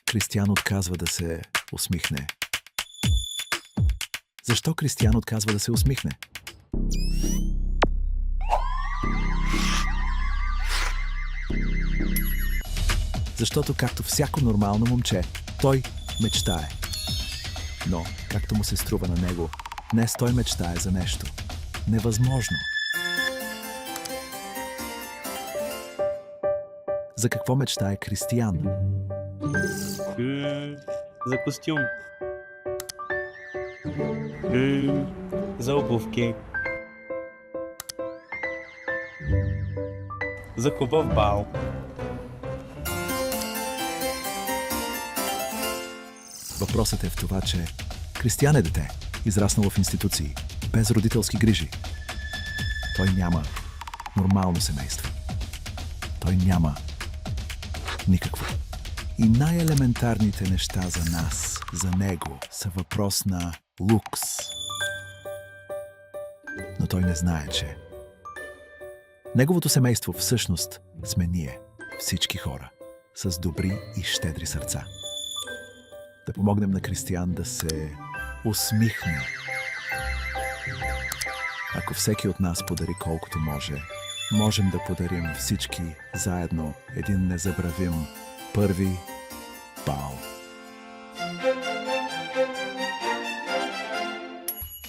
Кристиян отказва да се усмихне? Защо Кристиян отказва да се усмихне? Защото, както всяко нормално момче, той мечтае. Но, както му се струва на него, днес той мечтае за нещо невъзможно. За какво мечтае Кристиян? За костюм. За обувки. За хубав бал. Въпросът е в това, че Кристиян е дете, израснало в институции, без родителски грижи. Той няма нормално семейство. Той няма никакво. И най-елементарните неща за нас, за него, са въпрос на лукс. Но той не знае, че неговото семейство всъщност сме ние, всички хора, с добри и щедри сърца. Да помогнем на Кристиян да се усмихне. Ако всеки от нас подари колкото може, можем да подарим всички заедно един незабравим първи бал.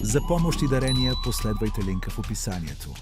За помощ и дарения последвайте линка в описанието.